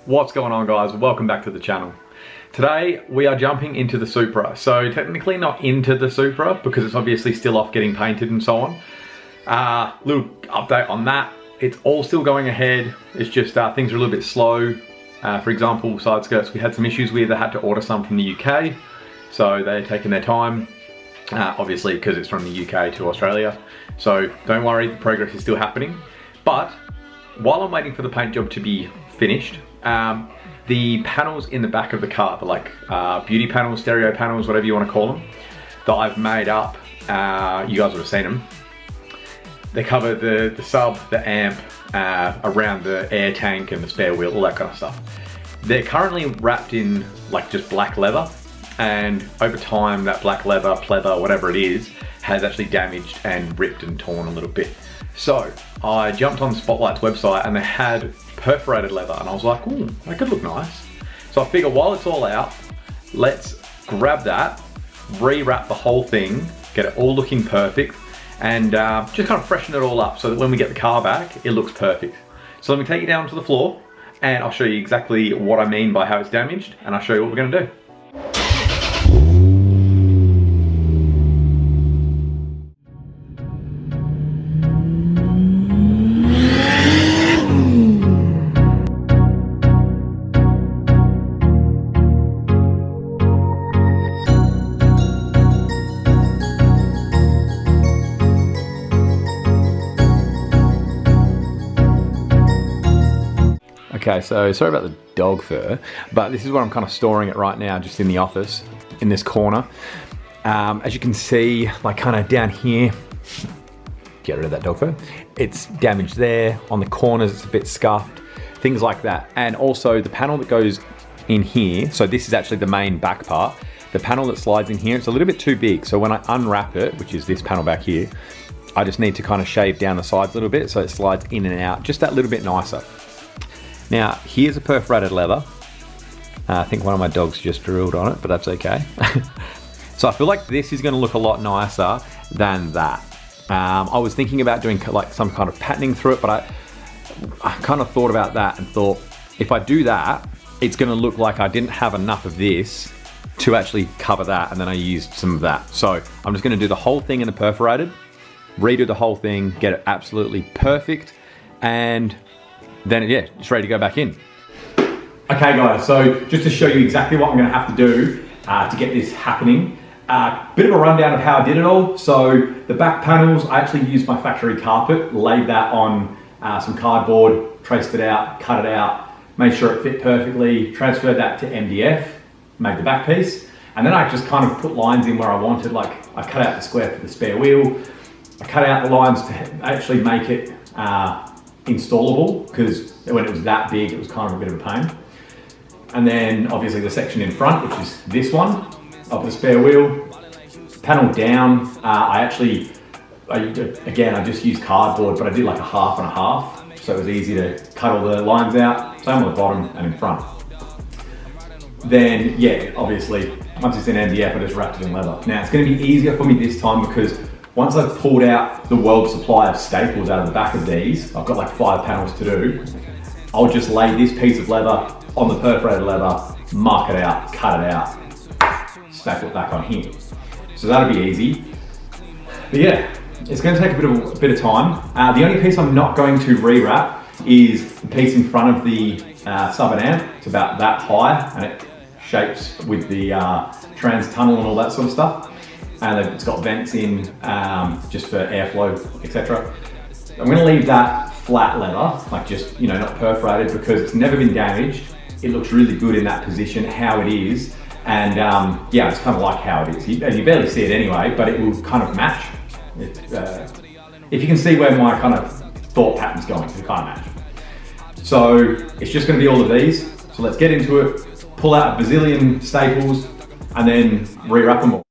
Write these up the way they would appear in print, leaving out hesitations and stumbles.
What's going on, guys? Welcome back to the channel. Today we are jumping into the Supra. So technically not into the Supra because it's obviously still off getting painted and so on. Little update on that. It's all still going ahead. It's just things are a little bit slow. For example, side skirts we had some issues with. I had to order some from the UK. So they're taking their time. Obviously because it's from the UK to Australia. So don't worry, the progress is still happening. But while I'm waiting for the paint job to be finished, the panels in the back of the car, the beauty panels, stereo panels, whatever you want to call them, that I've made up, you guys would have seen them. They cover the sub, the amp, around the air tank and the spare wheel, all that kind of stuff. They're currently wrapped in just black leather, and over time that black leather, pleather, whatever it is, has actually damaged and ripped and torn a little bit. So I jumped on Spotlight's website and they had perforated leather, and I was like, ooh, that could look nice. So I figure while it's all out, let's grab that, rewrap the whole thing, get it all looking perfect, and just kind of freshen it all up so that when we get the car back, it looks perfect. So let me take you down to the floor and I'll show you exactly what I mean by how it's damaged, and I'll show you what we're gonna do. Okay, so sorry about the dog fur, but this is where I'm kind of storing it right now, just in the office, in this corner. As you can see, kind of down here, get rid of that dog fur. It's damaged there, on the corners it's a bit scuffed, things like that. And also the panel that goes in here, so this is actually the main back part, the panel that slides in here, it's a little bit too big. So when I unwrap it, which is this panel back here, I just need to kind of shave down the sides a little bit so it slides in and out just that little bit nicer. Now, here's a perforated leather. I think one of my dogs just drilled on it, but that's okay. So I feel like this is gonna look a lot nicer than that. I was thinking about doing some kind of patterning through it, but I kind of thought about that and thought, if I do that, it's gonna look like I didn't have enough of this to actually cover that, and then I used some of that. So I'm just gonna do the whole thing in the perforated, redo the whole thing, get it absolutely perfect, and then yeah, it's ready to go back in. Okay guys, so just to show you exactly what I'm gonna have to do to get this happening, bit of a rundown of how I did it all. So the back panels, I actually used my factory carpet, laid that on some cardboard, traced it out, cut it out, made sure it fit perfectly, transferred that to MDF, made the back piece, and then I just kind of put lines in where I wanted. I cut out the square for the spare wheel, I cut out the lines to actually make it installable, because when it was that big it was kind of a bit of a pain. And then obviously the section in front, which is this one of the spare wheel, panel down, I just used cardboard, but I did like a half and a half, so it was easy to cut all the lines out, same on the bottom and in front. Then yeah, obviously once it's in MDF I just wrapped it in leather. Now it's going to be easier for me this time because once I've pulled out the world supply of staples out of the back of these, I've got 5 panels to do, I'll just lay this piece of leather on the perforated leather, mark it out, cut it out, staple it back on here. So that'll be easy. But yeah, it's going to take a bit of time. The only piece I'm not going to rewrap is the piece in front of the sub and amp. It's about that high and it shapes with the trans tunnel and all that sort of stuff. And it's got vents in just for airflow, etc. I'm going to leave that flat leather, just not perforated, because it's never been damaged. It looks really good in that position, how it is, and yeah, it's kind of like how it is. And you barely see it anyway, but it will kind of match. If you can see where my kind of thought pattern's going, it kind of match. So it's just going to be all of these. So let's get into it, pull out a bazillion staples, and then rewrap them all.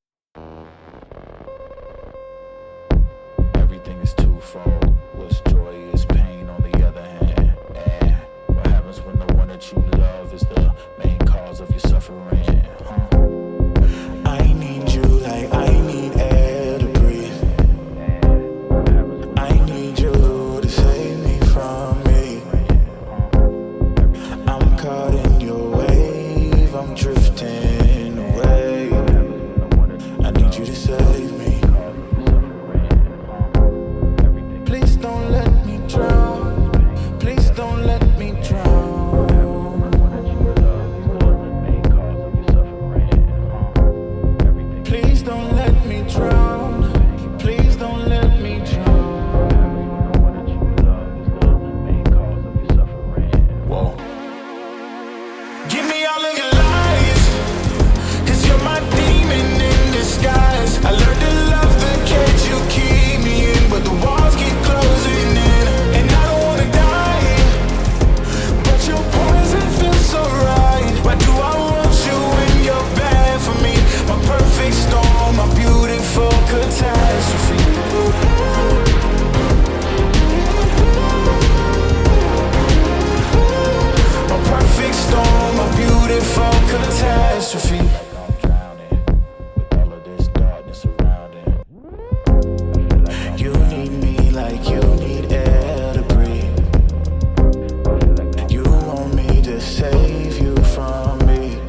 Caught all of your lies, 'cause you're my demon in disguise. I learned to love the cage you keep me in, but the walls keep closing in, and I don't wanna die, but your poison feels so right. Why do I want you when you're bad for me? My perfect storm, my beautiful catastrophe. My perfect storm, my beautiful catastrophe. I'm drowning with all of this darkness surrounding. You need me like you need air to breathe. You want me to save you from me.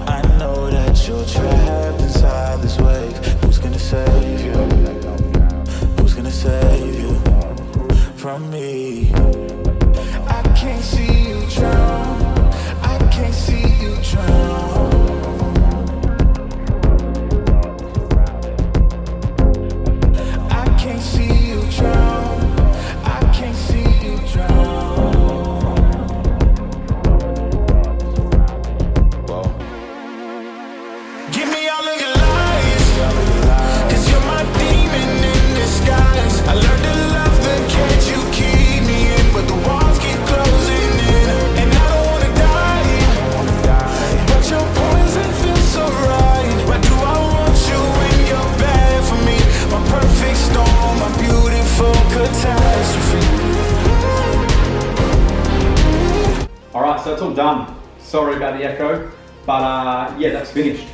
I know that you're trapped inside this wave. Who's gonna save you? Who's gonna save you from me? I can't see you drown. I can't see you drown. I can't see you drown. I can't see you drown. Whoa. Give me all of your lies, 'cause you're my demon in disguise. I learned to love the cage you keep me in, but the walls keep closing in, and I don't wanna die, but your poison feels so right. Why do I want you when you're bad for me? My perfect storm, my beautiful catastrophe. All right, so that's all done. Sorry about the echo, but yeah, that's finished.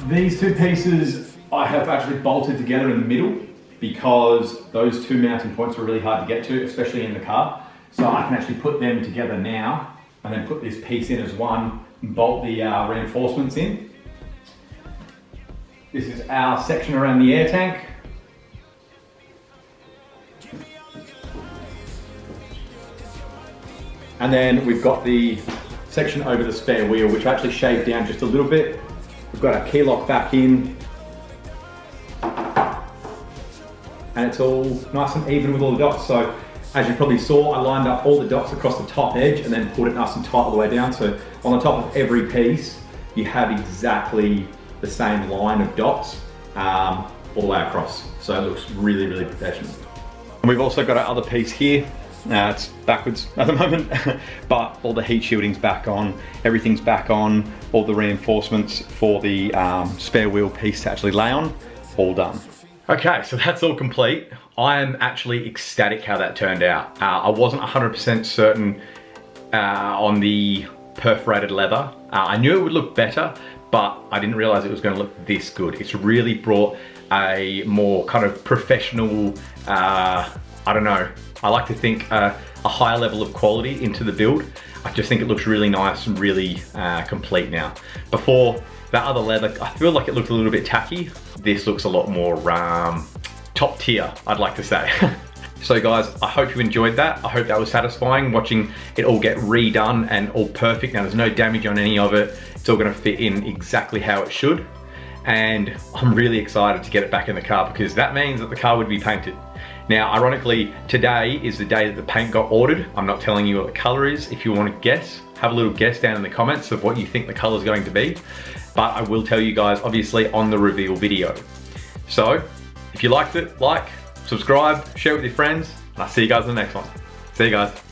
These two pieces I have actually bolted together in the middle because those two mounting points were really hard to get to, especially in the car. So I can actually put them together now and then put this piece in as one and bolt the reinforcements in. This is our section around the air tank. And then we've got the section over the spare wheel, which I actually shaved down just a little bit. We've got our key lock back in. And it's all nice and even with all the dots. So as you probably saw, I lined up all the dots across the top edge and then pulled it nice and tight all the way down. So on the top of every piece, you have exactly the same line of dots all the way across. So it looks really, really professional. And we've also got our other piece here. It's backwards at the moment, but all the heat shielding's back on, everything's back on, all the reinforcements for the spare wheel piece to actually lay on, all done. Okay, so that's all complete. I am actually ecstatic how that turned out. I wasn't 100% certain on the perforated leather. I knew it would look better, but I didn't realize it was going to look this good. It's really brought a more kind of professional, I don't know, I like to think a higher level of quality into the build. I just think it looks really nice and really complete now. Before, that other leather, I feel like it looked a little bit tacky. This looks a lot more top tier, I'd like to say. So guys, I hope you enjoyed that. I hope that was satisfying, watching it all get redone and all perfect. Now there's no damage on any of it. It's all gonna fit in exactly how it should. And I'm really excited to get it back in the car because that means that the car would be painted. Now, ironically, today is the day that the paint got ordered. I'm not telling you what the color is. If you want to guess, have a little guess down in the comments of what you think the color is going to be. But I will tell you guys, obviously, on the reveal video. So, if you liked it, like, subscribe, share it with your friends, and I'll see you guys in the next one. See you guys.